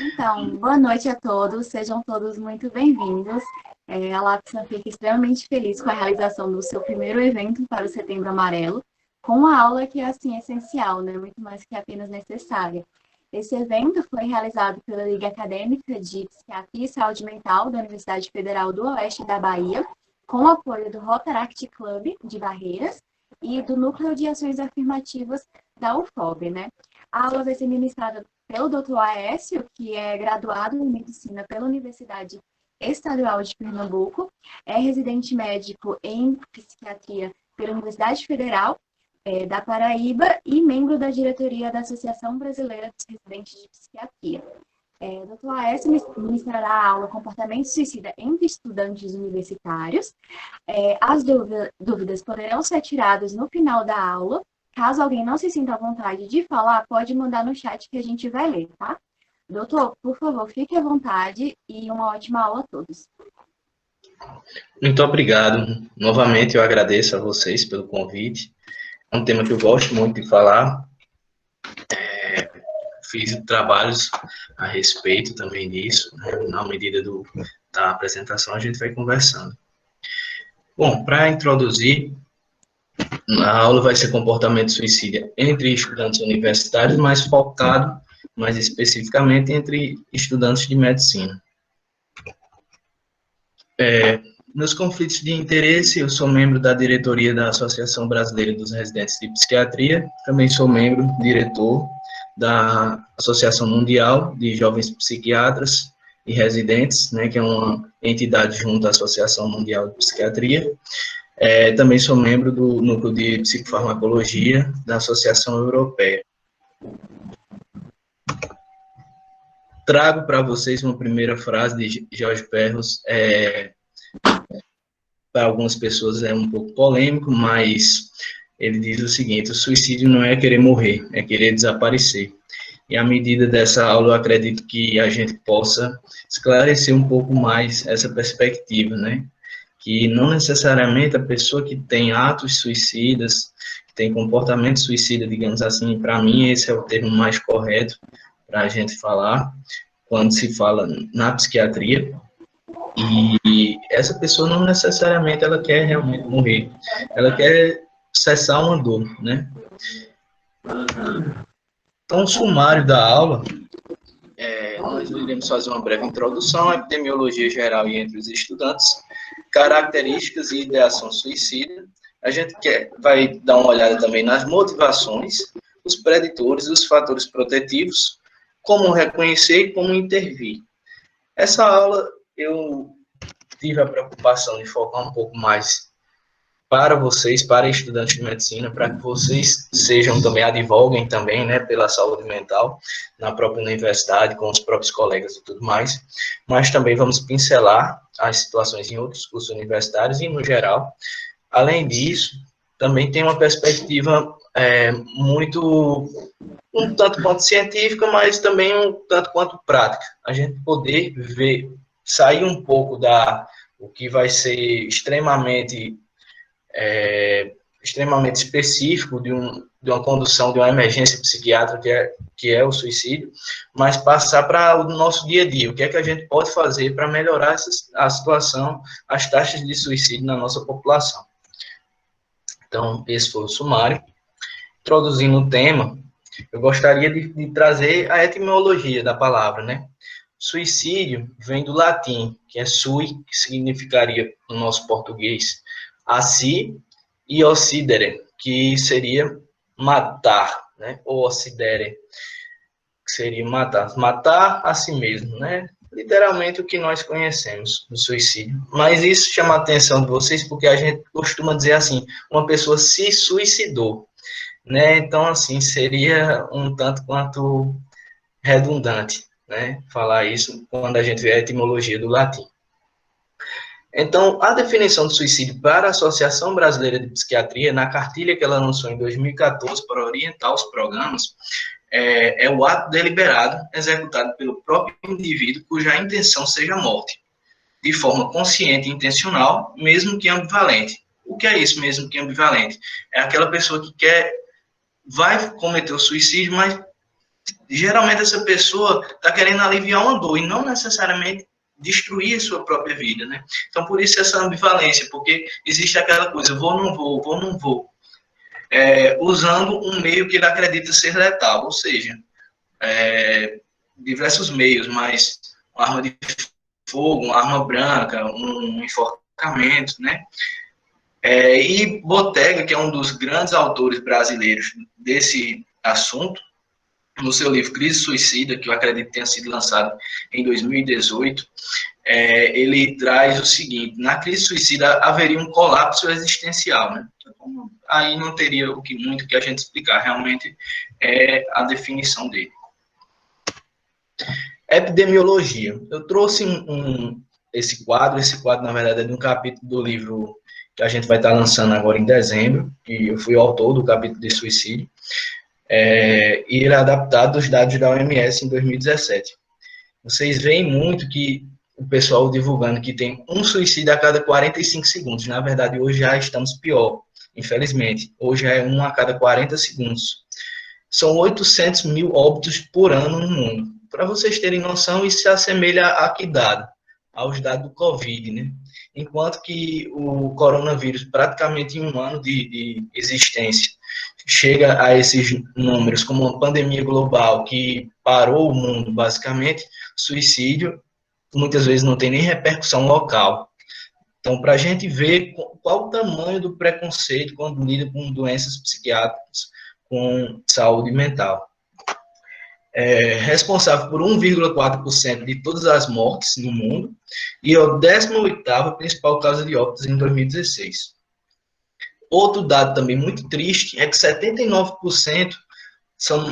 Então, boa noite a todos, sejam todos muito bem-vindos. A Lapsan fica extremamente feliz com a realização do seu primeiro evento para o Setembro Amarelo, com uma aula que é, assim, essencial, né? Muito mais que apenas necessária. Esse evento foi realizado pela Liga Acadêmica de Psiquiatria e Saúde Mental da Universidade Federal do Oeste da Bahia, com o apoio do Rotaract Club de Barreiras e do Núcleo de Ações Afirmativas da UFOB, né? A aula vai ser ministrada pelo Dr. Aécio, que é graduado em Medicina pela Universidade Estadual de Pernambuco, é residente médico em Psiquiatria pela Universidade Federal da Paraíba e membro da diretoria da Associação Brasileira dos Residentes de Psiquiatria. Dr. Aécio ministrará a aula Comportamento Suicida entre Estudantes Universitários. As dúvidas poderão ser tiradas no final da aula. Caso alguém não se sinta à vontade de falar, pode mandar no chat que a gente vai ler, tá? Doutor, por favor, fique à vontade e uma ótima aula a todos. Muito obrigado. Novamente, eu agradeço a vocês pelo convite. É um tema que eu gosto muito de falar. Fiz trabalhos a respeito também disso, né? Na medida da apresentação, a gente vai conversando. Bom, para introduzir, a aula vai ser comportamento suicida entre estudantes universitários, mas focado mais especificamente entre estudantes de medicina. Nos conflitos de interesse, eu sou membro da diretoria da Associação Brasileira dos Residentes de Psiquiatria, também sou membro, diretor da Associação Mundial de Jovens Psiquiatras e Residentes, né, que é uma entidade junto à Associação Mundial de Psiquiatria. Também sou membro do Núcleo de Psicofarmacologia da Associação Europeia. Trago para vocês uma primeira frase de Jorge Perros, para algumas pessoas é um pouco polêmico, mas ele diz o seguinte: o suicídio não é querer morrer, é querer desaparecer. E à medida dessa aula, eu acredito que a gente possa esclarecer um pouco mais essa perspectiva, né? Que não necessariamente a pessoa que tem atos suicidas, que tem comportamento suicida, digamos assim, para mim esse é o termo mais correto para a gente falar, quando se fala na psiquiatria, e essa pessoa não necessariamente ela quer realmente morrer, ela quer cessar uma dor, né? Então, o sumário da aula, nós iremos fazer uma breve introdução à epidemiologia geral e entre os estudantes, características e ideação suicida. A gente vai dar uma olhada também nas motivações, os preditores, os fatores protetivos, como reconhecer e como intervir. Essa aula eu tive a preocupação de focar um pouco mais para vocês, para estudantes de medicina, para que vocês sejam também, advoguem também, né, pela saúde mental, na própria universidade, com os próprios colegas e tudo mais, mas também vamos pincelar as situações em outros cursos universitários e no geral. Além disso, também tem uma perspectiva muito, um tanto quanto científica, mas também um tanto quanto prática. A gente poder ver, sair um pouco o que vai ser extremamente específico de uma condução de uma emergência psiquiátrica, que é o suicídio, mas passar para o nosso dia a dia. O que é que a gente pode fazer para melhorar a situação, as taxas de suicídio na nossa população. Então, esse foi o sumário. Introduzindo o tema, eu gostaria de trazer a etimologia da palavra, né? Suicídio vem do latim, que é sui, que significaria, no nosso português, a si, e occidere, que seria matar, né? Ou occidere, que seria matar. Matar a si mesmo, né? Literalmente o que nós conhecemos do suicídio. Mas isso chama a atenção de vocês porque a gente costuma dizer assim, uma pessoa se suicidou, né? Então, assim, seria um tanto quanto redundante, né, falar isso quando a gente vê a etimologia do latim. Então, a definição de suicídio para a Associação Brasileira de Psiquiatria, na cartilha que ela lançou em 2014 para orientar os programas, é o ato deliberado executado pelo próprio indivíduo cuja intenção seja a morte, de forma consciente e intencional, mesmo que ambivalente. O que é isso mesmo que ambivalente? É aquela pessoa que vai cometer o suicídio, mas geralmente essa pessoa está querendo aliviar uma dor e não necessariamente destruir a sua própria vida, né? Então, por isso essa ambivalência, porque existe aquela coisa, vou, não vou, vou, não vou, usando um meio que ele acredita ser letal, ou seja, diversos meios, mas uma arma de fogo, uma arma branca, um enforcamento, né? E Bottega, que é um dos grandes autores brasileiros desse assunto, no seu livro Crise Suicida, que eu acredito tenha sido lançado em 2018, ele traz o seguinte: na crise suicida haveria um colapso existencial, né? Então, aí não teria muito que a gente explicar, realmente é a definição dele. Epidemiologia. Eu trouxe esse quadro, na verdade é de um capítulo do livro que a gente vai estar lançando agora em dezembro, e eu fui o autor do capítulo de suicídio, e ele é adaptado dos dados da OMS em 2017. Vocês veem muito que o pessoal divulgando que tem um suicídio a cada 45 segundos. Na verdade, hoje já estamos pior, infelizmente. Hoje é um a cada 40 segundos. São 800 mil óbitos por ano no mundo. Para vocês terem noção, isso se assemelha a que dado? Aos dados do Covid, né? Enquanto que o coronavírus, praticamente em um ano de existência, chega a esses números como uma pandemia global que parou o mundo, basicamente, suicídio muitas vezes não tem nem repercussão local. Então, para a gente ver qual o tamanho do preconceito quando lida com doenças psiquiátricas, com saúde mental. Responsável por 1,4% de todas as mortes no mundo e é o 18ª principal causa de óbitos em 2016. Outro dado também muito triste é que 79% são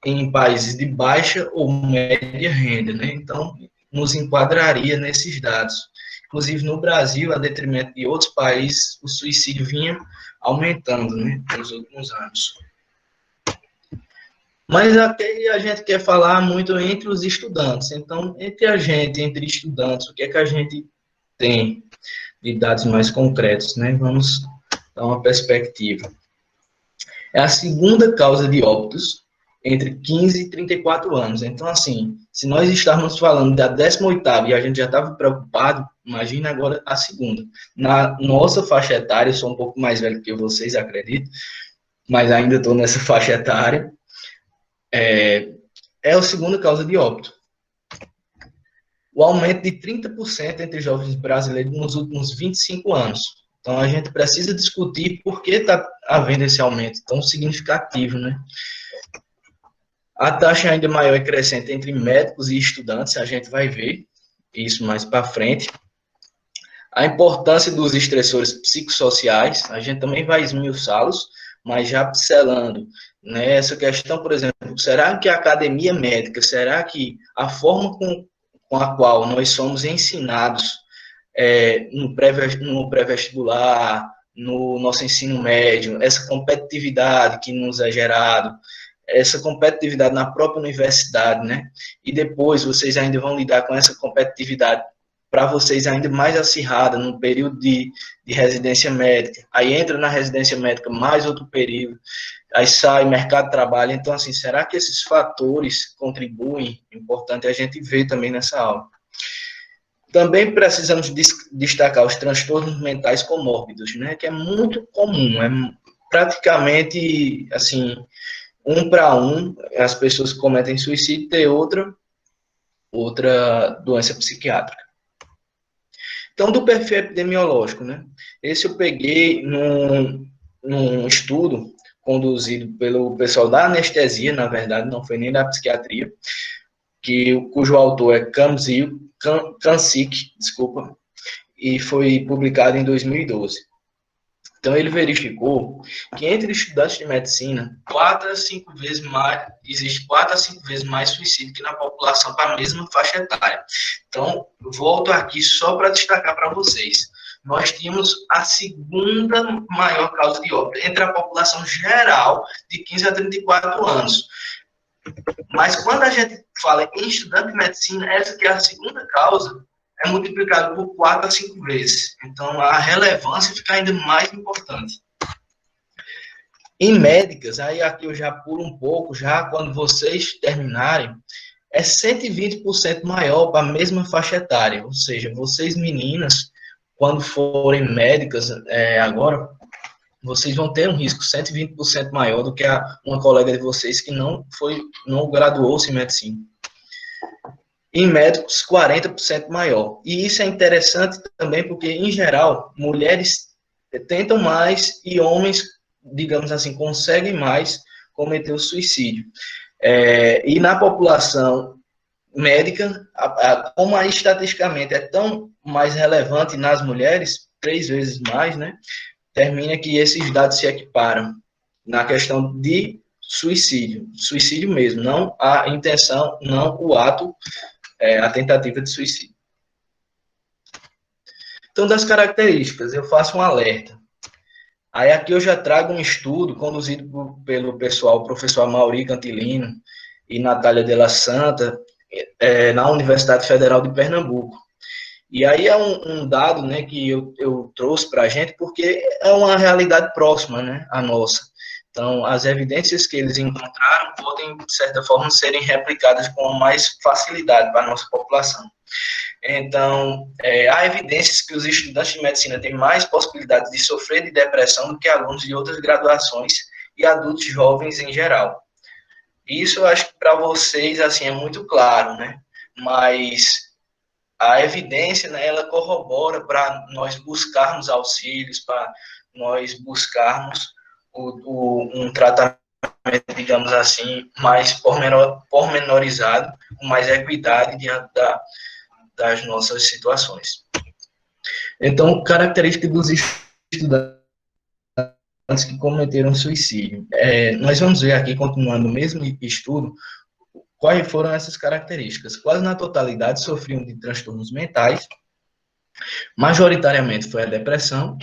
em países de baixa ou média renda, né? Então, nos enquadraria nesses dados. Inclusive, no Brasil, a detrimento de outros países, o suicídio vinha aumentando, né, nos últimos anos. Mas aqui a gente quer falar muito entre os estudantes. Então, entre estudantes, o que é que a gente tem de dados mais concretos, né? Vamos dar uma perspectiva. É a segunda causa de óbitos entre 15 e 34 anos. Então, assim, se nós estávamos falando da 18ª e a gente já estava preocupado, imagina agora a segunda. Na nossa faixa etária, eu sou um pouco mais velho que vocês, acredito, mas ainda estou nessa faixa etária, é a segunda causa de óbito. O aumento de 30% entre jovens brasileiros nos últimos 25 anos. Então, a gente precisa discutir por que está havendo esse aumento tão significativo, né? A taxa ainda maior e crescente entre médicos e estudantes, a gente vai ver isso mais para frente. A importância dos estressores psicossociais, a gente também vai esmiuçá-los, mas já pincelando, né, essa questão, por exemplo, será que a academia médica, será que a forma com a qual nós somos ensinados no pré-vestibular, no nosso ensino médio, essa competitividade que nos é gerado, essa competitividade na própria universidade, né? E depois vocês ainda vão lidar com essa competitividade para vocês ainda mais acirrada no período de residência médica. Aí entra na residência médica mais outro período, aí sai mercado de trabalho. Então, assim, será que esses fatores contribuem? Importante a gente ver também nessa aula. Também precisamos destacar os transtornos mentais comórbidos, né? Que é muito comum, é praticamente, assim, 1 para 1, as pessoas que cometem suicídio têm outra doença psiquiátrica. Então, do perfil epidemiológico, né? Esse eu peguei num estudo conduzido pelo pessoal da anestesia, na verdade, não foi nem da psiquiatria, cujo autor é Kancic, desculpa, e foi publicado em 2012. Então, ele verificou que entre estudantes de medicina, 4 a 5 vezes mais, existe 4 a 5 vezes mais suicídio que na população para a mesma faixa etária. Então, volto aqui só para destacar para vocês. Nós tínhamos a segunda maior causa de óbito entre a população geral de 15 a 34 anos. Mas quando a gente fala em estudante de medicina, essa que é a segunda causa, é multiplicado por 4 a 5 vezes. Então, a relevância fica ainda mais importante. Em médicas, aí aqui eu já pulo um pouco, já quando vocês terminarem, é 120% maior para a mesma faixa etária. Ou seja, vocês meninas, quando forem médicas agora, vocês vão ter um risco 120% maior do que uma colega de vocês que não graduou-se em medicina. Em médicos, 40% maior. E isso é interessante também porque, em geral, mulheres tentam mais e homens, digamos assim, conseguem mais cometer o suicídio. E na população médica, como estatisticamente é tão mais relevante nas mulheres, 3 vezes mais, né, termina que esses dados se equiparam na questão de suicídio mesmo, não a intenção, não o ato, a tentativa de suicídio. Então, das características, eu faço um alerta. Aí aqui eu já trago um estudo conduzido pelo pessoal, professor Mauri Cantilino e Natália Della Santa, na Universidade Federal de Pernambuco. E aí é um dado, né, que eu trouxe para a gente, porque é uma realidade próxima, né, à nossa. Então, as evidências que eles encontraram podem, de certa forma, serem replicadas com mais facilidade para a nossa população. Então, há evidências que os estudantes de medicina têm mais possibilidades de sofrer de depressão do que alunos de outras graduações e adultos jovens em geral. Isso eu acho que para vocês, assim, é muito claro, né? Mas a evidência, né, ela corrobora para nós buscarmos auxílios, para nós buscarmos um tratamento, digamos assim, mais pormenorizado, com mais equidade diante das nossas situações. Então, característica dos estudantes que cometeram suicídio. Nós vamos ver aqui, continuando o mesmo estudo, quais foram essas características. Quase na totalidade sofriam de transtornos mentais, majoritariamente foi a depressão,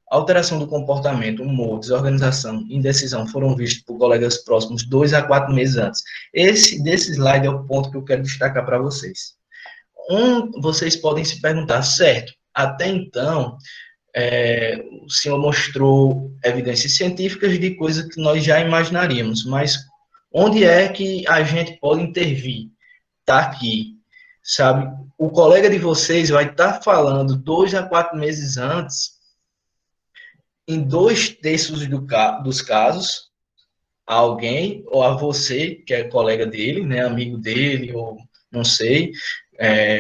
alteração do comportamento, humor, desorganização, indecisão foram vistos por colegas próximos 2 a 4 meses antes. Desse slide é o ponto que eu quero destacar para vocês. Vocês podem se perguntar, certo, até então, o senhor mostrou evidências científicas de coisas que nós já imaginaríamos, mas onde é que a gente pode intervir? Está aqui, sabe? O colega de vocês vai estar falando 2 a 4 meses antes, em 2/3 dos casos, a alguém ou a você, que é colega dele, né, amigo dele, ou não sei,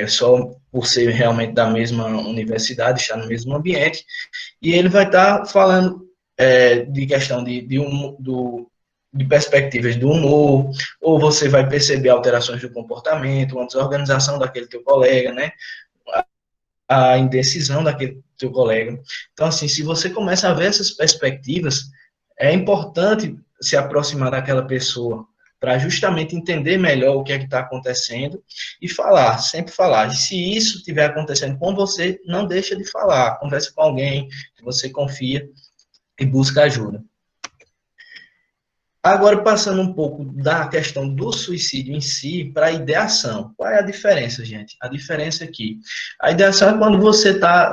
só por ser realmente da mesma universidade, estar no mesmo ambiente, e ele vai estar falando de questão de perspectivas do humor, ou você vai perceber alterações do comportamento, uma desorganização daquele teu colega, né, a indecisão daquele teu colega. Então, assim, se você começa a ver essas perspectivas, é importante se aproximar daquela pessoa para justamente entender melhor o que é que está acontecendo e falar, sempre falar. E se isso estiver acontecendo com você, não deixa de falar. Converse com alguém que você confia e busca ajuda. Agora, passando um pouco da questão do suicídio em si para a ideação. Qual é a diferença, gente? A diferença é que a ideação é quando você está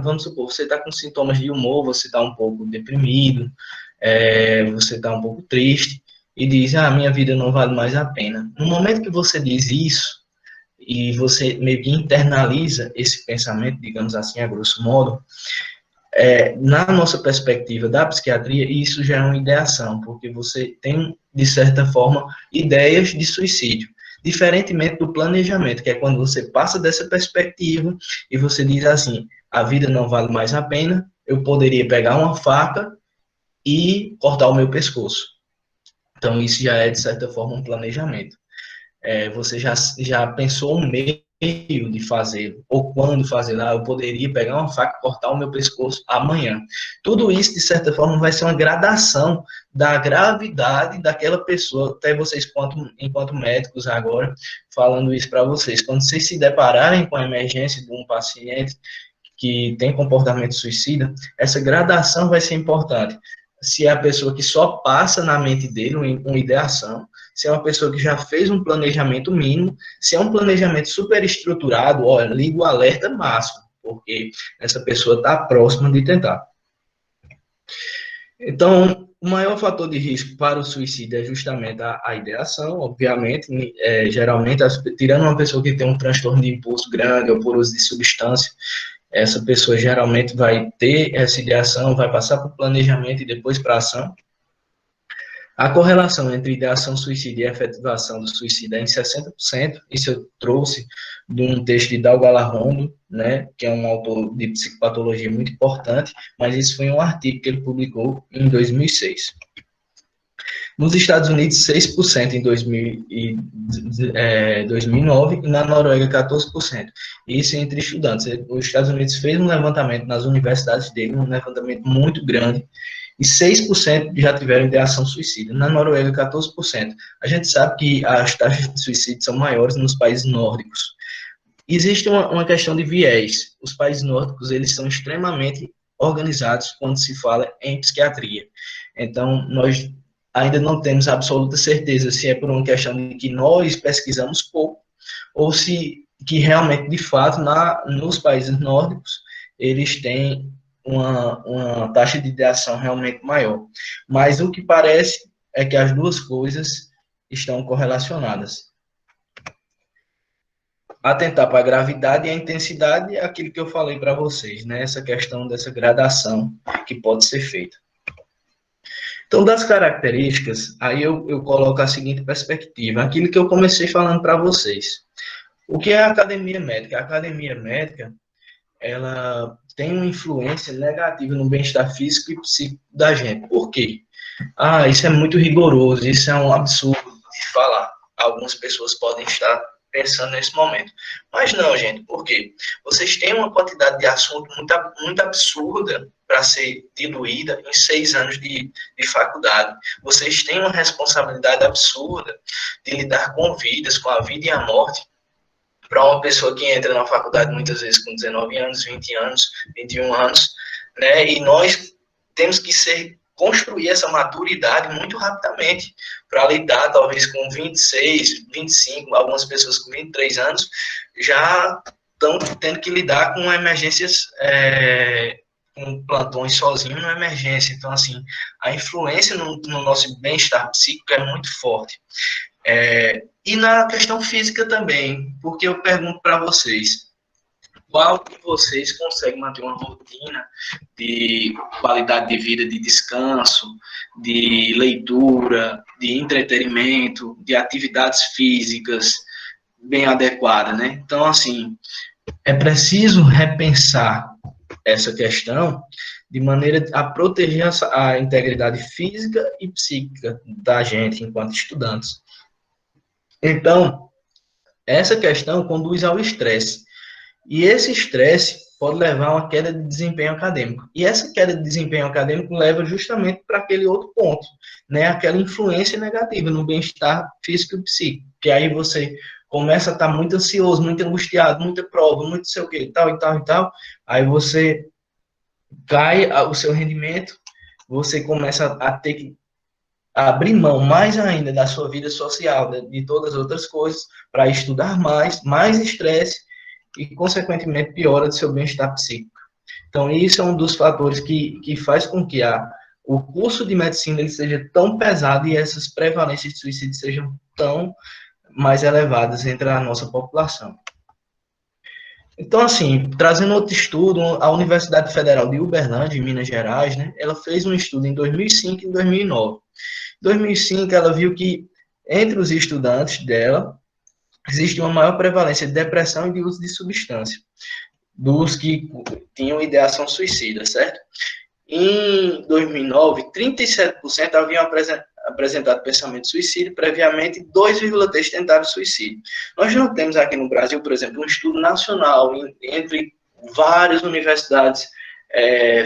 vamos supor, você está com sintomas de humor, você está um pouco deprimido, você está um pouco triste, e diz, minha vida não vale mais a pena. No momento que você diz isso, e você meio que internaliza esse pensamento, digamos assim, a grosso modo, na nossa perspectiva da psiquiatria, isso já é uma ideação, porque você tem, de certa forma, ideias de suicídio, diferentemente do planejamento, que é quando você passa dessa perspectiva e você diz assim, a vida não vale mais a pena, eu poderia pegar uma faca e cortar o meu pescoço. Então, isso já é, de certa forma, um planejamento. Você já pensou um meio de fazê-lo, ou quando fazê-lo. Eu poderia pegar uma faca e cortar o meu pescoço amanhã. Tudo isso, de certa forma, vai ser uma gradação da gravidade daquela pessoa, até vocês, enquanto médicos agora, falando isso para vocês. Quando vocês se depararem com a emergência de um paciente que tem comportamento suicida, essa gradação vai ser importante. Se é a pessoa que só passa na mente dele uma ideação, se é uma pessoa que já fez um planejamento mínimo, se é um planejamento super estruturado, liga o alerta máximo, porque essa pessoa está próxima de tentar. Então, o maior fator de risco para o suicídio é justamente a ideação, obviamente, geralmente, tirando uma pessoa que tem um transtorno de impulso grande ou por uso de substância, essa pessoa geralmente vai ter essa ideação, vai passar por planejamento e depois para ação. A correlação entre ideação suicida e efetivação do suicídio é em 60%. Isso eu trouxe de um texto de Dalgal Arrondo, né, que é um autor de psicopatologia muito importante, mas isso foi um artigo que ele publicou em 2006. Nos Estados Unidos, 6% em 2009 e na Noruega, 14%. Isso entre estudantes. Os Estados Unidos fez um levantamento nas universidades dele, um levantamento muito grande, e 6% já tiveram ideação suicida. Na Noruega, 14%. A gente sabe que as taxas de suicídio são maiores nos países nórdicos. Existe uma questão de viés. Os países nórdicos, eles são extremamente organizados quando se fala em psiquiatria. Então, nós ainda não temos absoluta certeza se é por uma questão de que nós pesquisamos pouco ou se que realmente, de fato, nos países nórdicos, eles têm uma taxa de ideação realmente maior. Mas o que parece é que as duas coisas estão correlacionadas. Atentar para a gravidade e a intensidade é aquilo que eu falei para vocês, né? Essa questão dessa gradação que pode ser feita. Então, das características, aí eu coloco a seguinte perspectiva, aquilo que eu comecei falando para vocês. O que é a academia médica? A academia médica, ela tem uma influência negativa no bem-estar físico e psíquico da gente. Por quê? Ah, isso é muito rigoroso, isso é um absurdo de falar. Algumas pessoas podem estar pensando nesse momento. Mas não, gente, por quê? Vocês têm uma quantidade de assunto muito absurda para ser diluída em 6 anos de faculdade. Vocês têm uma responsabilidade absurda de lidar com vidas, com a vida e a morte, para uma pessoa que entra na faculdade muitas vezes com 19 anos, 20 anos, 21 anos, né? E nós temos que construir essa maturidade muito rapidamente para lidar, talvez com 26, 25, algumas pessoas com 23 anos já estão tendo que lidar com emergências, com plantões sozinho na emergência. Então, assim, a influência no nosso bem-estar psíquico é muito forte. E na questão física também, porque eu pergunto para vocês, qual de vocês consegue manter uma rotina de qualidade de vida, de descanso, de leitura, de entretenimento, de atividades físicas bem adequada, né? Então, assim, é preciso repensar essa questão de maneira a proteger a integridade física e psíquica da gente enquanto estudantes. Então, essa questão conduz ao estresse. E esse estresse pode levar a uma queda de desempenho acadêmico. E essa queda de desempenho acadêmico leva justamente para aquele outro ponto, né? Aquela influência negativa no bem-estar físico e psíquico. Que aí você começa a estar muito ansioso, muito angustiado, muita prova, muito sei o quê, tal e tal e tal. Aí você cai o seu rendimento, você começa a ter que abrir mão mais ainda da sua vida social, de todas as outras coisas, para estudar mais estresse, e, consequentemente, piora do seu bem-estar psíquico. Então, isso é um dos fatores que faz com que o curso de medicina ele seja tão pesado e essas prevalências de suicídio sejam tão mais elevadas entre a nossa população. Então, assim, trazendo outro estudo, a Universidade Federal de Uberlândia, em Minas Gerais, né, ela fez um estudo em 2005 e em 2009. Em 2005, ela viu que, entre os estudantes dela, existe uma maior prevalência de depressão e de uso de substância, dos que tinham ideação suicida, certo? Em 2009, 37% haviam apresentado pensamento suicídio previamente, 2,3% tentaram suicídio. Nós não temos aqui no Brasil, por exemplo, um estudo nacional entre várias universidades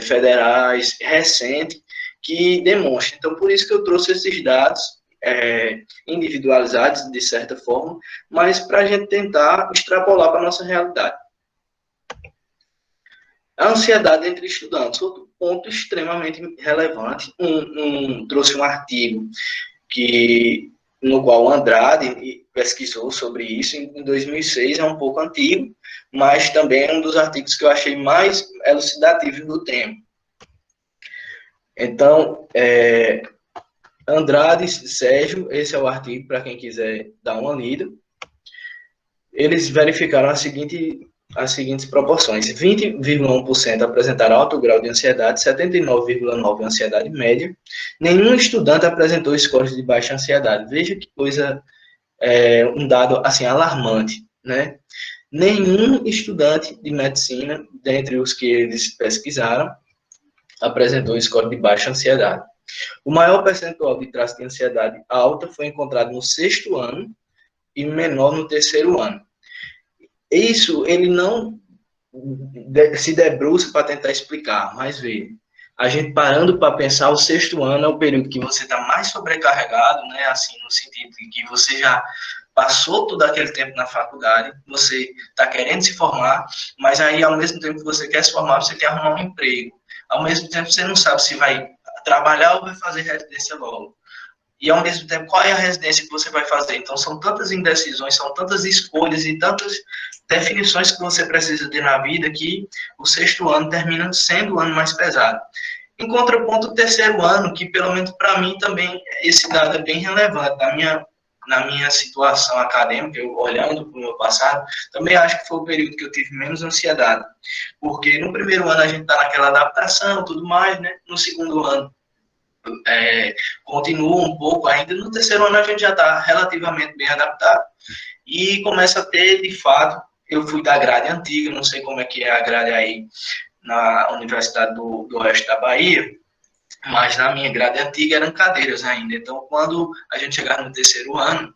federais recente que demonstra. Então, por isso que eu trouxe esses dados individualizados, de certa forma, mas para a gente tentar extrapolar para a nossa realidade. A ansiedade entre estudantes, outro ponto extremamente relevante. Trouxe um artigo no qual o Andrade pesquisou sobre isso em 2006, é um pouco antigo, mas também é um dos artigos que eu achei mais elucidativo do tema. Então, Andrade, Sérgio, esse é o artigo para quem quiser dar uma lida. Eles verificaram as seguintes proporções: 20,1% apresentaram alto grau de ansiedade, 79,9% ansiedade média. Nenhum estudante apresentou scores de baixa ansiedade. Veja que coisa, um dado assim alarmante, né? Nenhum estudante de medicina, dentre os que eles pesquisaram, apresentou score de baixa ansiedade. O maior percentual de traços de ansiedade alta foi encontrado no 6º ano e menor no 3º ano. Isso ele não se debruça para tentar explicar, mas vê, a gente parando para pensar, o 6º ano é o período que você está mais sobrecarregado, né? Assim, no sentido de que você já passou todo aquele tempo na faculdade, você está querendo se formar, mas aí, ao mesmo tempo que você quer se formar, você quer arrumar um emprego. Ao mesmo tempo, você não sabe se vai trabalhar ou vai fazer residência logo. E, ao mesmo tempo, qual é a residência que você vai fazer? Então, são tantas indecisões, são tantas escolhas e tantas definições que você precisa ter na vida que o 6º ano termina sendo o ano mais pesado. Em contraponto, o 3º ano, que, pelo menos para mim, também, esse dado é bem relevante. Na minha situação acadêmica, eu olhando para o meu passado, também acho que foi o período que eu tive menos ansiedade. Porque no 1º ano a gente está naquela adaptação, tudo mais, né? No 2º ano, continua um pouco ainda. No 3º ano a gente já está relativamente bem adaptado e começa a ter, de fato, eu fui da grade antiga, não sei como é que é a grade aí na Universidade do Oeste da Bahia, mas na minha grade antiga eram cadeiras ainda. Então, quando a gente chegava no 3º ano,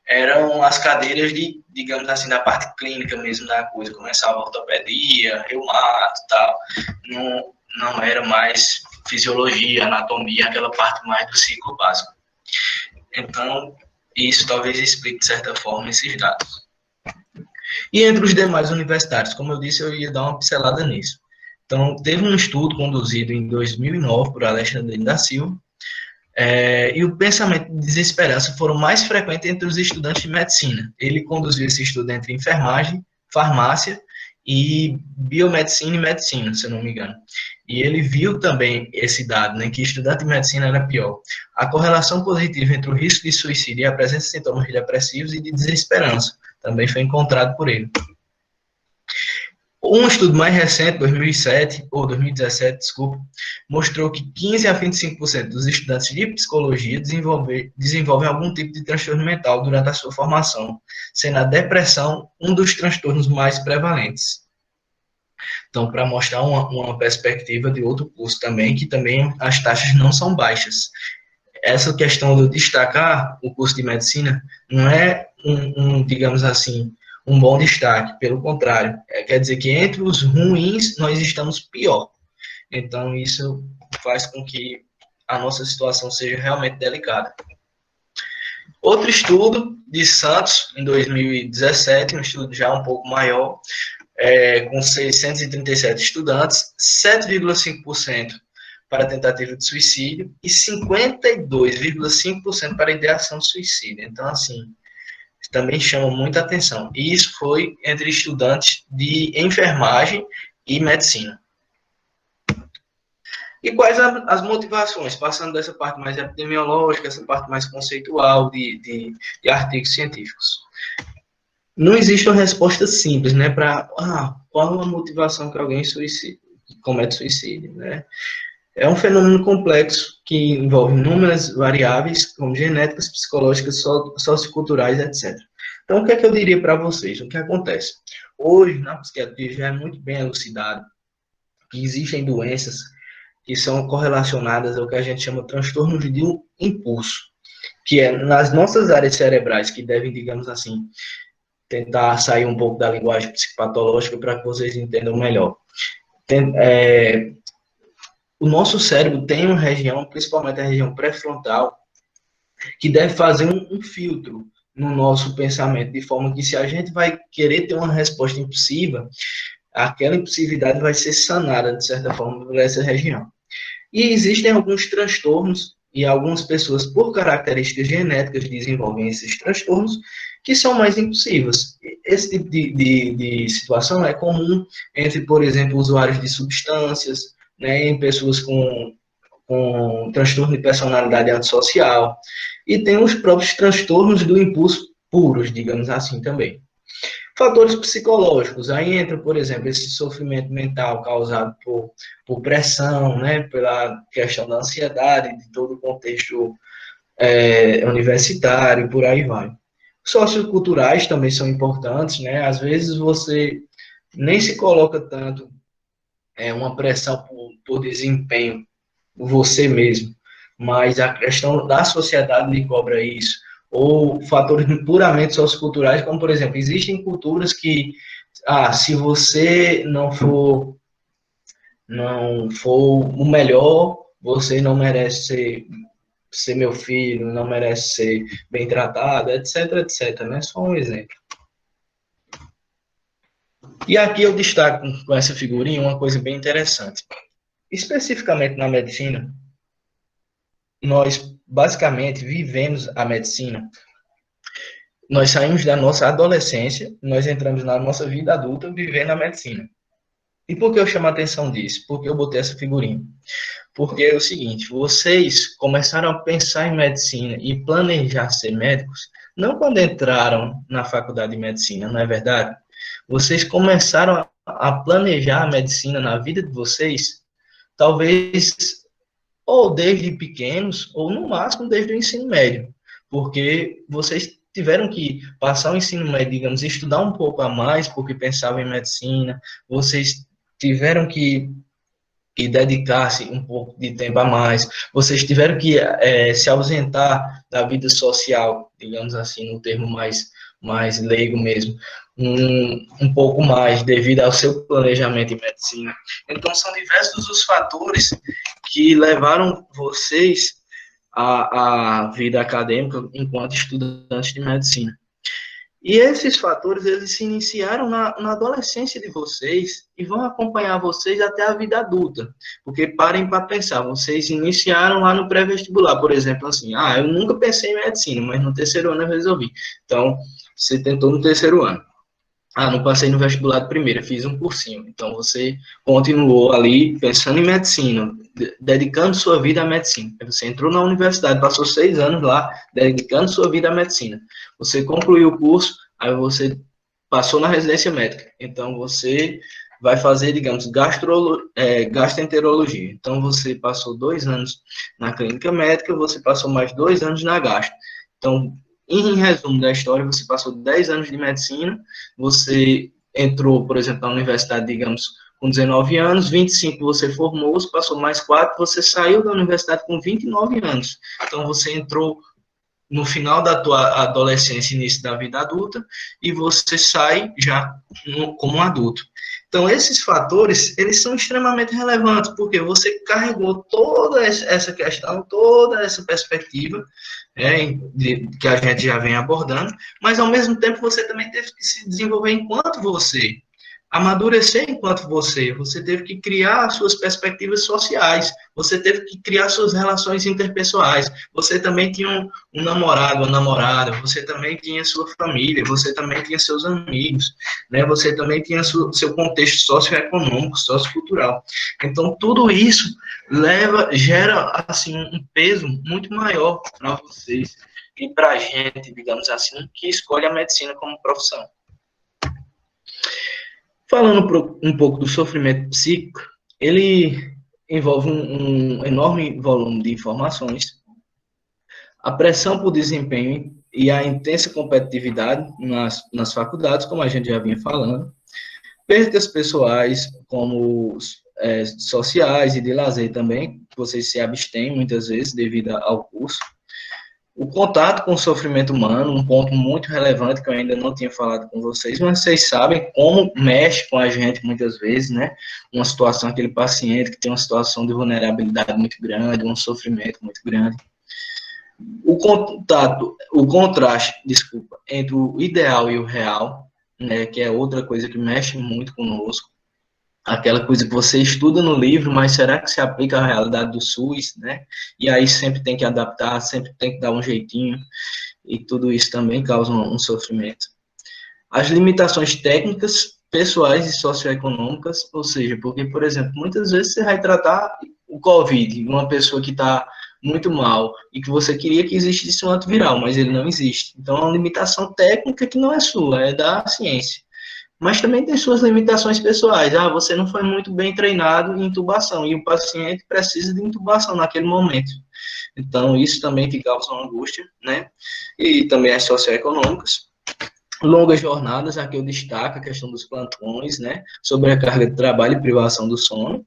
eram as cadeiras de, digamos assim, da parte clínica mesmo da coisa. Começava a ortopedia, reumato e tal. Não era mais fisiologia, anatomia, aquela parte mais do ciclo básico. Então, isso talvez explique, de certa forma, esses dados. E entre os demais universitários, como eu disse, eu ia dar uma pincelada nisso. Então, teve um estudo conduzido em 2009 por Alexandre da Silva, e o pensamento de desesperança foram mais frequentes entre os estudantes de medicina. Ele conduziu esse estudo entre enfermagem, farmácia e biomedicina e medicina, se eu não me engano. E ele viu também esse dado, né, que estudante de medicina era pior. A correlação positiva entre o risco de suicídio e a presença de sintomas depressivos e de desesperança também foi encontrado por ele. Um estudo mais recente, 2017, mostrou que 15 a 25% dos estudantes de psicologia desenvolvem algum tipo de transtorno mental durante a sua formação, sendo a depressão um dos transtornos mais prevalentes. Então, para mostrar uma perspectiva de outro curso também, que também as taxas não são baixas. Essa questão de destacar o curso de medicina não é digamos assim, um bom destaque, pelo contrário, quer dizer que entre os ruins nós estamos pior. Então, isso faz com que a nossa situação seja realmente delicada. Outro estudo de Santos, em 2017, um estudo já um pouco maior, com 637 estudantes, 7,5% para tentativa de suicídio e 52,5% para ideação de suicídio. Então, assim, também chama muita atenção. E isso foi entre estudantes de enfermagem e medicina. E quais as motivações? Passando dessa parte mais epidemiológica, essa parte mais conceitual de artigos científicos. Não existe uma resposta simples, né, para qual a motivação que alguém comete suicídio, né? É um fenômeno complexo que envolve inúmeras variáveis, como genéticas, psicológicas, socioculturais, etc. Então, o que é que eu diria para vocês? O que acontece? Hoje, na psiquiatria, já é muito bem elucidado que existem doenças que são correlacionadas ao que a gente chama de transtornos de impulso, que é nas nossas áreas cerebrais, que devem, digamos assim, tentar sair um pouco da linguagem psicopatológica para que vocês entendam melhor. O nosso cérebro tem uma região, principalmente a região pré-frontal, que deve fazer um filtro no nosso pensamento, de forma que se a gente vai querer ter uma resposta impulsiva, aquela impulsividade vai ser sanada, de certa forma, por essa região. E existem alguns transtornos, e algumas pessoas, por características genéticas, desenvolvem esses transtornos, que são mais impulsivas. Esse tipo de situação é comum entre, por exemplo, usuários de substâncias, né, em pessoas com com transtorno de personalidade antissocial, e tem os próprios transtornos do impulso puros, digamos assim, também. Fatores psicológicos, aí entra, por exemplo, esse sofrimento mental causado por pressão, né, pela questão da ansiedade, de todo o contexto universitário, por aí vai. Socioculturais também são importantes, né, às vezes você nem se coloca tanto uma pressão por desempenho, por você mesmo, mas a questão da sociedade lhe cobra isso, ou fatores puramente socioculturais, como, por exemplo, existem culturas que, se você não for o melhor, você não merece ser meu filho, não merece ser bem tratado, etc, etc, né? Só um exemplo. E aqui eu destaco com essa figurinha uma coisa bem interessante. Especificamente na medicina, nós basicamente vivemos a medicina. Nós saímos da nossa adolescência, nós entramos na nossa vida adulta vivendo a medicina. E por que eu chamo a atenção disso? Porque eu botei essa figurinha. Porque é o seguinte, vocês começaram a pensar em medicina e planejar ser médicos, não quando entraram na faculdade de medicina, não é verdade? Vocês começaram a planejar a medicina na vida de vocês, talvez ou desde pequenos, ou no máximo desde o ensino médio, porque vocês tiveram que passar o ensino médio, digamos, estudar um pouco a mais, porque pensavam em medicina, vocês tiveram que dedicar-se um pouco de tempo a mais, vocês tiveram que se ausentar da vida social, digamos assim, no termo mais leigo mesmo, um pouco mais devido ao seu planejamento em medicina. Então, são diversos os fatores que levaram vocês à vida acadêmica enquanto estudantes de medicina. E esses fatores, eles se iniciaram na adolescência de vocês e vão acompanhar vocês até a vida adulta. Porque parem para pensar, vocês iniciaram lá no pré-vestibular, por exemplo, assim, eu nunca pensei em medicina, mas no terceiro ano eu resolvi. Então, você tentou no terceiro ano. Não passei no vestibular de primeira, fiz um cursinho. Então, você continuou ali pensando em medicina, dedicando sua vida à medicina. Você entrou na universidade, passou 6 anos lá, dedicando sua vida à medicina. Você concluiu o curso, aí você passou na residência médica. Então, você vai fazer, digamos, gastroenterologia. Então, você passou 2 anos na clínica médica, você passou mais 2 anos na gastro. Então, em resumo da história, você passou 10 anos de medicina, você entrou, por exemplo, na universidade, digamos, com 19 anos, 25 você formou-se, passou mais 4, você saiu da universidade com 29 anos. Então, você entrou no final da tua adolescência, início da vida adulta, e você sai já como um adulto. Então, esses fatores, eles são extremamente relevantes, porque você carregou toda essa questão, toda essa perspectiva, que a gente já vem abordando, mas, ao mesmo tempo, você também teve que se desenvolver enquanto você, amadurecer enquanto você teve que criar suas perspectivas sociais, você teve que criar suas relações interpessoais, você também tinha um namorado, uma namorada, você também tinha sua família, você também tinha seus amigos, né? Você também tinha seu contexto socioeconômico, sociocultural. Então, tudo isso gera, assim, um peso muito maior para vocês e para a gente, digamos assim, que escolhe a medicina como profissão. Falando um pouco do sofrimento psíquico, ele envolve um enorme volume de informações, a pressão por desempenho e a intensa competitividade nas faculdades, como a gente já vinha falando, perdas pessoais, como sociais e de lazer também, vocês se abstêm muitas vezes devido ao curso. O contato com o sofrimento humano, um ponto muito relevante que eu ainda não tinha falado com vocês, mas vocês sabem como mexe com a gente muitas vezes, né? Uma situação, aquele paciente que tem uma situação de vulnerabilidade muito grande, um sofrimento muito grande. O contraste, entre o ideal e o real, né? Que é outra coisa que mexe muito conosco. Aquela coisa que você estuda no livro, mas será que se aplica à realidade do SUS, né? E aí sempre tem que adaptar, sempre tem que dar um jeitinho, e tudo isso também causa um sofrimento. As limitações técnicas, pessoais e socioeconômicas, ou seja, porque, por exemplo, muitas vezes você vai tratar o COVID, uma pessoa que está muito mal e que você queria que existisse um antiviral, mas ele não existe. Então, é uma limitação técnica que não é sua, é da ciência. Mas também tem suas limitações pessoais. Ah, você não foi muito bem treinado em intubação e o paciente precisa de intubação naquele momento. Então, isso também te causa uma angústia, né? E também as socioeconômicas. Longas jornadas, aqui eu destaco a questão dos plantões, né? Sobrecarga de trabalho e privação do sono.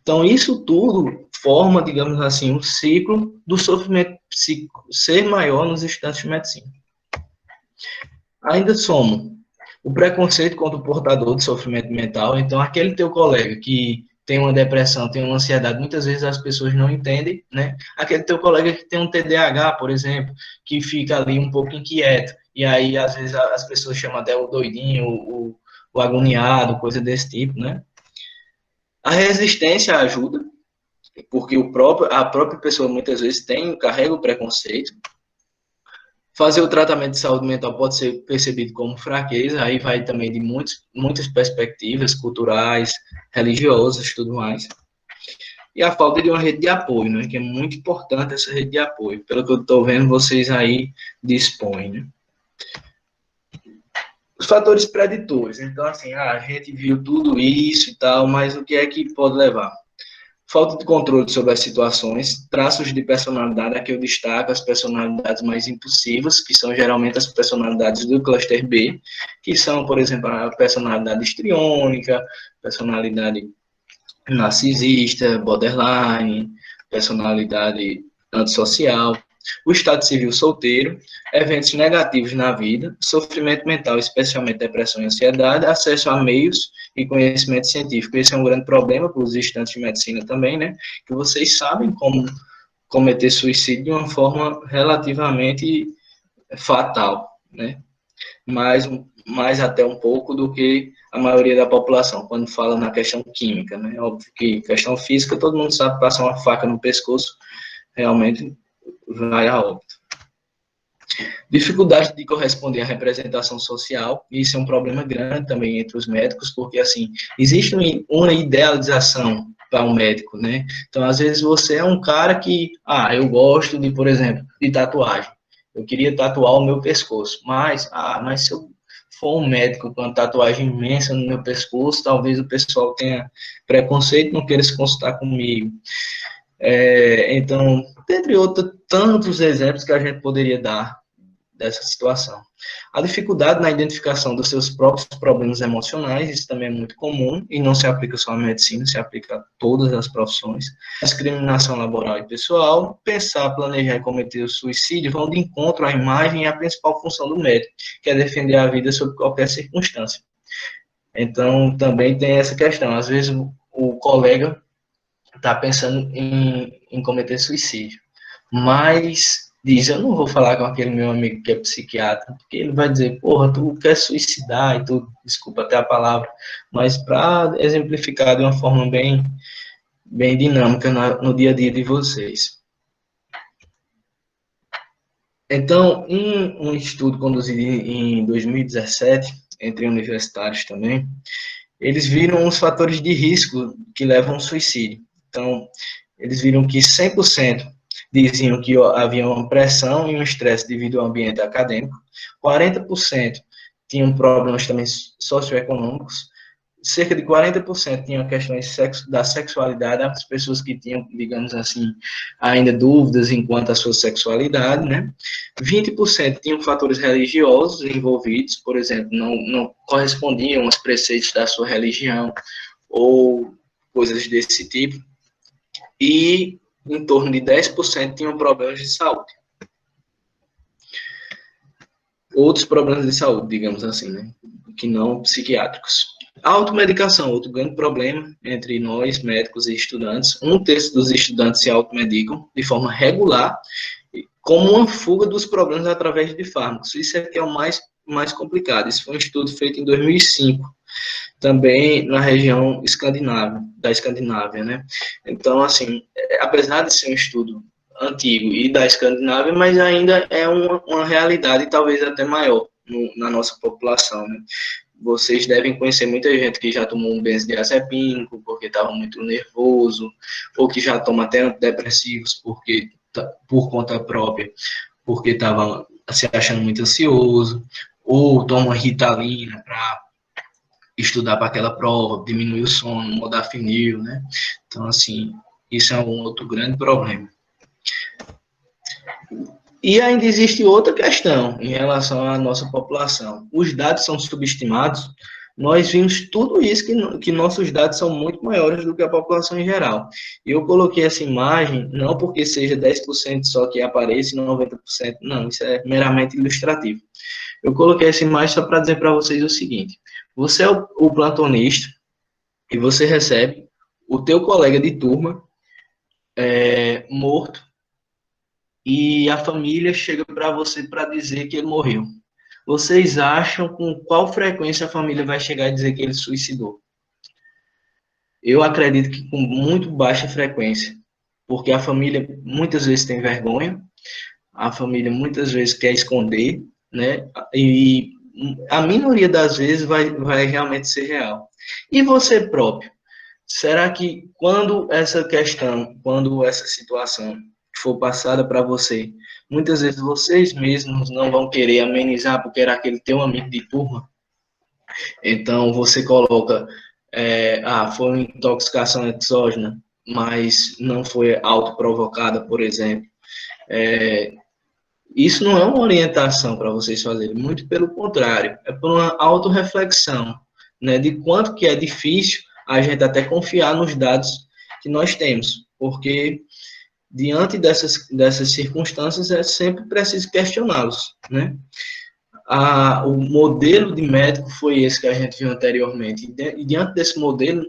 Então, isso tudo forma, digamos assim, um ciclo do sofrimento psíquico ser maior nos estudantes de medicina. Ainda somos o preconceito contra o portador de sofrimento mental. Então, aquele teu colega que tem uma depressão, tem uma ansiedade, muitas vezes as pessoas não entendem, né? Aquele teu colega que tem um TDAH, por exemplo, que fica ali um pouco inquieto, e aí, às vezes, as pessoas chamam até o doidinho, o agoniado, coisa desse tipo, né? A resistência ajuda, porque a própria pessoa muitas vezes carrega o preconceito. Fazer o tratamento de saúde mental pode ser percebido como fraqueza, aí vai também de muitas perspectivas culturais, religiosas e tudo mais. E a falta de uma rede de apoio, né, que é muito importante essa rede de apoio. Pelo que eu estou vendo, vocês aí dispõem, né? Os fatores preditores. Então, assim, a gente viu tudo isso e tal, mas o que é que pode levar? Falta de controle sobre as situações, traços de personalidade, aqui eu destaco as personalidades mais impulsivas, que são geralmente as personalidades do cluster B, que são, por exemplo, a personalidade histriônica, personalidade narcisista, borderline, personalidade antissocial, o estado civil solteiro, eventos negativos na vida, sofrimento mental, especialmente depressão e ansiedade, acesso a meios e conhecimento científico. Esse é um grande problema para os estudantes de medicina também, né? Que vocês sabem como cometer suicídio de uma forma relativamente fatal, né? Mais até um pouco do que a maioria da população, quando fala na questão química, né? Óbvio que questão física, todo mundo sabe, passar uma faca no pescoço, realmente vai a óbito. Dificuldade de corresponder à representação social, isso é um problema grande também entre os médicos, porque, assim, existe uma idealização para um médico, né? Então, às vezes, você é um cara que, eu gosto de, por exemplo, de tatuagem. Eu queria tatuar o meu pescoço, mas se eu for um médico com uma tatuagem imensa no meu pescoço, talvez o pessoal tenha preconceito e não queira se consultar comigo. Então, entre outros tantos exemplos que a gente poderia dar dessa situação. A dificuldade na identificação dos seus próprios problemas emocionais, isso também é muito comum, e não se aplica só à medicina, se aplica a todas as profissões. A discriminação laboral e pessoal, pensar, planejar e cometer o suicídio vão de encontro à imagem e à principal função do médico, que é defender a vida sob qualquer circunstância. Então, também tem essa questão. Às vezes, o colega está pensando em cometer suicídio, mas diz, eu não vou falar com aquele meu amigo que é psiquiatra, porque ele vai dizer, porra, tu quer suicidar e tudo, desculpa até a palavra, mas para exemplificar de uma forma bem dinâmica no dia a dia de vocês. Então, em um estudo conduzido em 2017, entre universitários também, eles viram os fatores de risco que levam ao suicídio. Então, eles viram que 100% diziam que havia uma pressão e um estresse devido ao ambiente acadêmico, 40% tinham problemas também socioeconômicos, cerca de 40% tinham questões da sexualidade, as pessoas que tinham, digamos assim, ainda dúvidas enquanto à sua sexualidade, né? 20% tinham fatores religiosos envolvidos, por exemplo, não correspondiam aos preceitos da sua religião ou coisas desse tipo, e em torno de 10% tinham problemas de saúde. Outros problemas de saúde, digamos assim, né? Que não psiquiátricos. A automedicação, outro grande problema entre nós, médicos e estudantes. 1/3 dos estudantes se automedicam de forma regular, como uma fuga dos problemas através de fármacos. Isso é que é o mais complicado. Isso foi um estudo feito em 2005, também na região da Escandinávia, né? Então, assim, apesar de ser um estudo antigo e da Escandinávia, mas ainda é uma realidade talvez até maior na nossa população, né? vocês devem conhecer muita gente que já tomou um benzodiazepínico porque estava muito nervoso, ou que já toma até antidepressivos por conta própria, porque estava se achando muito ansioso, ou toma Ritalina para estudar para aquela prova, diminuir o sono, modafinil, né? Então, assim, isso é um outro grande problema. E ainda existe outra questão em relação à nossa população. Os dados são subestimados. Nós vimos tudo isso, que nossos dados são muito maiores do que a população em geral. E eu coloquei essa imagem, não porque seja 10% só que apareça e 90%, não, isso é meramente ilustrativo. Eu coloquei essa imagem só para dizer para vocês o seguinte: você é o plantonista e você recebe o teu colega de turma morto, e a família chega para você para dizer que ele morreu. Vocês acham com qual frequência a família vai chegar e dizer que ele suicidou? Eu acredito que com muito baixa frequência, porque a família muitas vezes tem vergonha, a família muitas vezes quer esconder, né? E a minoria das vezes vai realmente ser real. E você próprio? Será que quando essa situação for passada para você, muitas vezes vocês mesmos não vão querer amenizar porque era aquele teu amigo de turma? Então você coloca, foi uma intoxicação exógena, mas não foi autoprovocada, por exemplo. Isso não é uma orientação para vocês fazerem, muito pelo contrário, é por uma autorreflexão, né, de quanto que é difícil a gente até confiar nos dados que nós temos, porque diante dessas circunstâncias é sempre preciso questioná-los, né? O modelo de médico foi esse que a gente viu anteriormente, e diante desse modelo,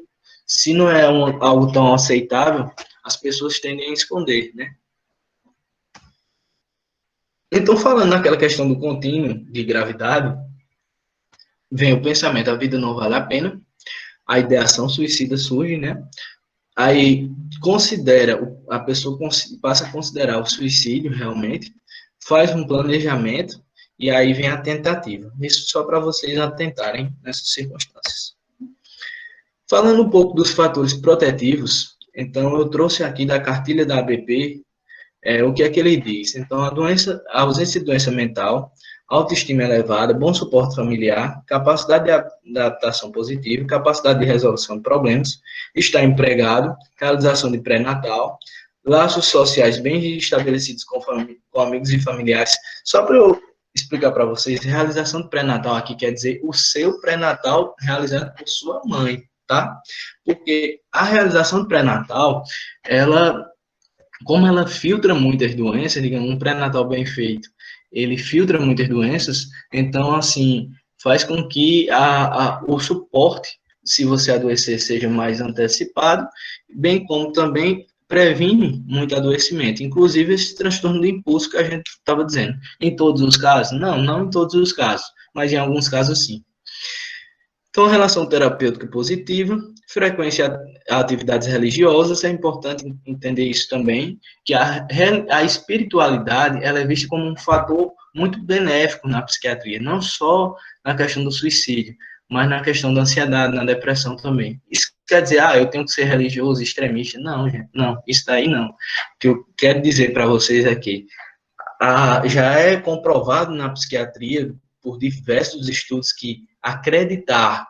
se não é algo tão aceitável, as pessoas tendem a esconder, né? Então, falando naquela questão do contínuo de gravidade, vem o pensamento: a vida não vale a pena, a ideação suicida surge, né? Aí a pessoa passa a considerar o suicídio realmente, faz um planejamento e aí vem a tentativa. Isso só para vocês atentarem nessas circunstâncias. Falando um pouco dos fatores protetivos, então eu trouxe aqui da cartilha da ABP o que é que ele diz. Então, a ausência de doença mental, autoestima elevada, bom suporte familiar, capacidade de adaptação positiva, capacidade de resolução de problemas, estar empregado, realização de pré-natal, laços sociais bem estabelecidos com amigos e familiares. Só para eu explicar para vocês, realização de pré-natal aqui quer dizer o seu pré-natal realizado por sua mãe, tá? Porque a realização de pré-natal, como ela filtra muitas doenças, digamos, um pré-natal bem feito, ele filtra muitas doenças, então, assim, faz com que o suporte, se você adoecer, seja mais antecipado, bem como também previne muito adoecimento, inclusive esse transtorno do impulso que a gente estava dizendo. Em todos os casos? Não, não em todos os casos, mas em alguns casos sim. Então, relação terapêutica positiva, frequência a atividades religiosas, é importante entender isso também, que a espiritualidade ela é vista como um fator muito benéfico na psiquiatria, não só na questão do suicídio, mas na questão da ansiedade, na depressão também. Isso quer dizer, eu tenho que ser religioso, extremista? Não, gente, não, isso daí não. O que eu quero dizer para vocês é que já é comprovado na psiquiatria, por diversos estudos, que acreditar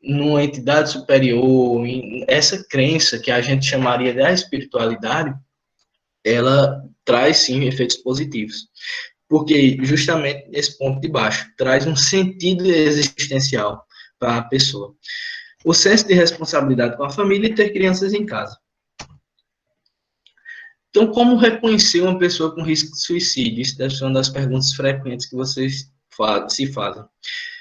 numa entidade superior, essa crença que a gente chamaria de espiritualidade, ela traz sim efeitos positivos. Porque justamente esse ponto de baixo traz um sentido existencial para a pessoa. O senso de responsabilidade com a família e ter crianças em casa. Então, como reconhecer uma pessoa com risco de suicídio? Isso deve ser uma das perguntas frequentes que vocês se fazem.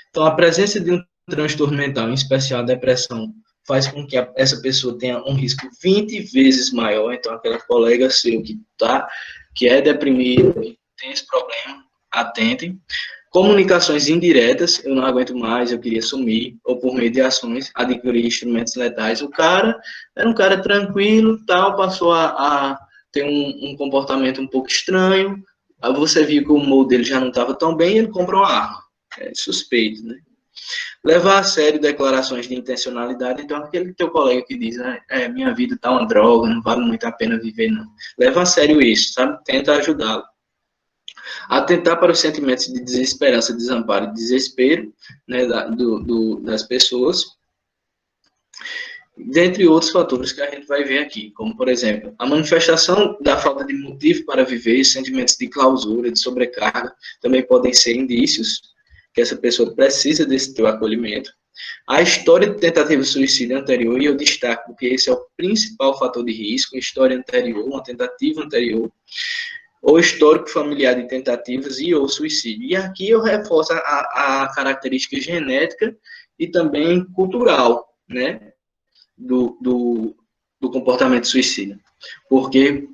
Então, a presença de um transtorno mental, em especial a depressão, faz com que essa pessoa tenha um risco 20 vezes maior. Então, aquela colega seu que é deprimido, que tem esse problema, atentem. Comunicações indiretas: eu não aguento mais, eu queria sumir, ou por meio de ações, adquirir instrumentos letais. O cara era um cara tranquilo, passou a ter um comportamento um pouco estranho, aí você viu que o humor dele já não estava tão bem, e ele comprou uma arma. É suspeito, né? Levar a sério declarações de intencionalidade. Então, aquele teu colega que diz, minha vida tá uma droga, não vale muito a pena viver, não. Leva a sério isso, sabe? Tenta ajudá-lo. Atentar para os sentimentos de desesperança, desamparo e desespero, né, das pessoas, dentre outros fatores que a gente vai ver aqui, como, por exemplo, a manifestação da falta de motivo para viver, sentimentos de clausura, de sobrecarga, também podem ser indícios que essa pessoa precisa desse teu acolhimento. A história de tentativa de suicídio anterior, e eu destaco porque esse é o principal fator de risco, história anterior, uma tentativa anterior, ou histórico familiar de tentativas e ou suicídio. E aqui eu reforço a característica genética e também cultural, né, do comportamento suicida. Porque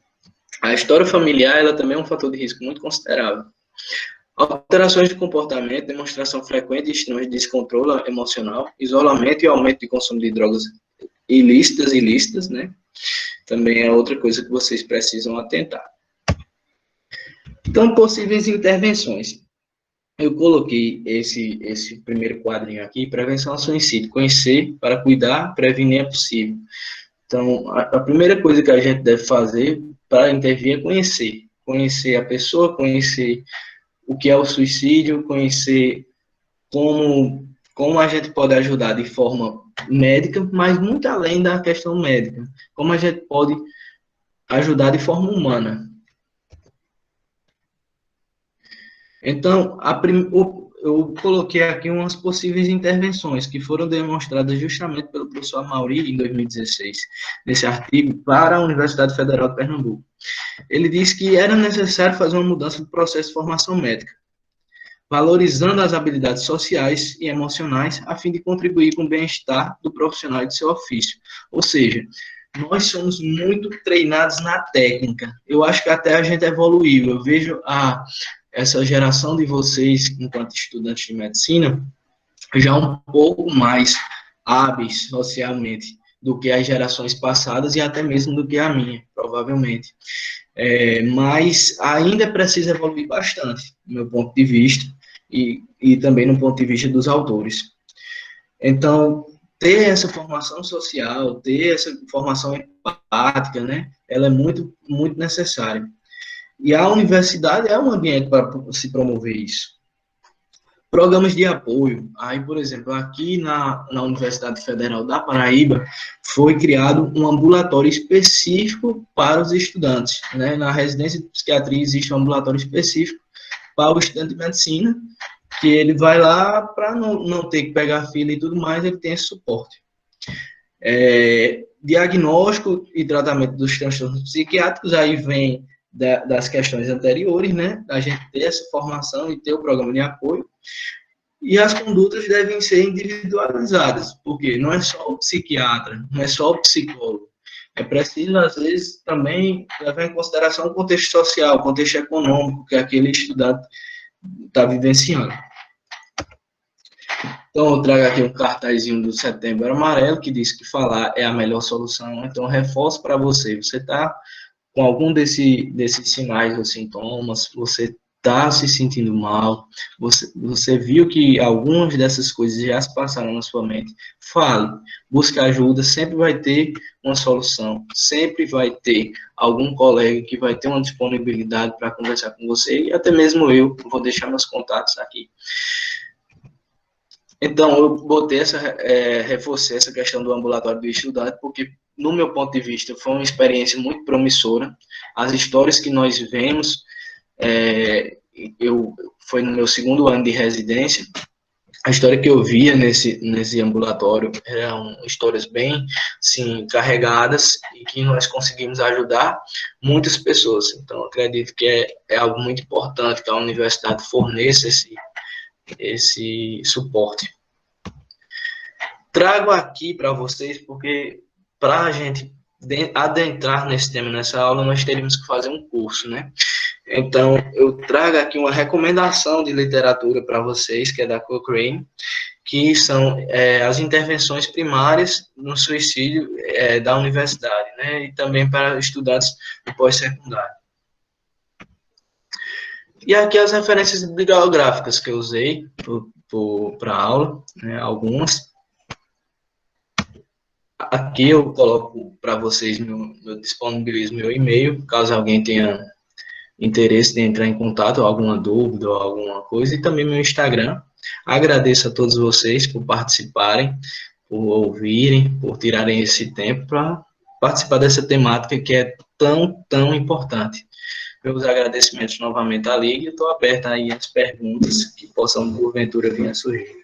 a história familiar, ela também é um fator de risco muito considerável. Alterações de comportamento, demonstração frequente de extremos de descontrole emocional, isolamento e aumento de consumo de drogas ilícitas, né, também é outra coisa que vocês precisam atentar. Então, possíveis intervenções. Eu coloquei esse primeiro quadrinho aqui, prevenção ao suicídio, conhecer para cuidar, prevenir é possível. Então, a primeira coisa que a gente deve fazer para intervir é conhecer a pessoa, conhecer o que é o suicídio, conhecer como a gente pode ajudar de forma médica, mas muito além da questão médica, como a gente pode ajudar de forma humana. Então, eu coloquei aqui umas possíveis intervenções que foram demonstradas justamente pelo professor Amaury em 2016, nesse artigo para a Universidade Federal de Pernambuco. Ele disse que era necessário fazer uma mudança do processo de formação médica, valorizando as habilidades sociais e emocionais, a fim de contribuir com o bem-estar do profissional e de seu ofício. Ou seja, nós somos muito treinados na técnica. Eu acho que até a gente evoluiu. Eu vejo essa geração de vocês, enquanto estudantes de medicina, já um pouco mais hábeis socialmente do que as gerações passadas e até mesmo do que a minha, provavelmente. Mas ainda precisa evoluir bastante, do meu ponto de vista, e também no ponto de vista dos autores. Então, ter essa formação social, ter essa formação empática, né, ela é muito, muito necessária. E a universidade é um ambiente para se promover isso. Programas de apoio. Aí, por exemplo, aqui na Universidade Federal da Paraíba, foi criado um ambulatório específico para os estudantes, né? Na residência de psiquiatria existe um ambulatório específico para o estudante de medicina, que ele vai lá para não ter que pegar fila e tudo mais, ele tem esse suporte. Diagnóstico e tratamento dos transtornos psiquiátricos, aí vem das questões anteriores, né? A gente ter essa formação e ter o programa de apoio. E as condutas devem ser individualizadas, porque não é só o psiquiatra, não é só o psicólogo. É preciso, às vezes, também levar em consideração o contexto social, o contexto econômico que aquele estudante está vivenciando. Então, eu trago aqui um cartazinho do Setembro Amarelo, que diz que falar é a melhor solução. Então, reforço para você. Você está com algum desses sinais ou sintomas, você está se sentindo mal, você viu que algumas dessas coisas já se passaram na sua mente, fale, busque ajuda, sempre vai ter uma solução, sempre vai ter algum colega que vai ter uma disponibilidade para conversar com você, e até mesmo eu vou deixar meus contatos aqui. Então, eu reforcei essa questão do ambulatório do estudante, porque, no meu ponto de vista, foi uma experiência muito promissora. As histórias que nós vemos, foi no meu segundo ano de residência, a história que eu via nesse ambulatório eram histórias bem, assim, carregadas e que nós conseguimos ajudar muitas pessoas. Então, acredito que é algo muito importante que a universidade forneça esse suporte. Trago aqui para vocês, porque para a gente adentrar nesse tema, nessa aula, nós teríamos que fazer um curso, né? Então, eu trago aqui uma recomendação de literatura para vocês, que é da Cochrane, que são as intervenções primárias no suicídio da universidade, né? E também para estudantes do pós-secundário. E aqui as referências bibliográficas que eu usei para a aula, né, algumas. Aqui eu coloco para vocês, eu disponibilizo meu e-mail, caso alguém tenha interesse de entrar em contato, alguma dúvida ou alguma coisa, e também meu Instagram. Agradeço a todos vocês por participarem, por ouvirem, por tirarem esse tempo para participar dessa temática que é tão importante. Meus agradecimentos novamente à Liga e estou aberto aí às perguntas que possam, porventura, vir a surgir.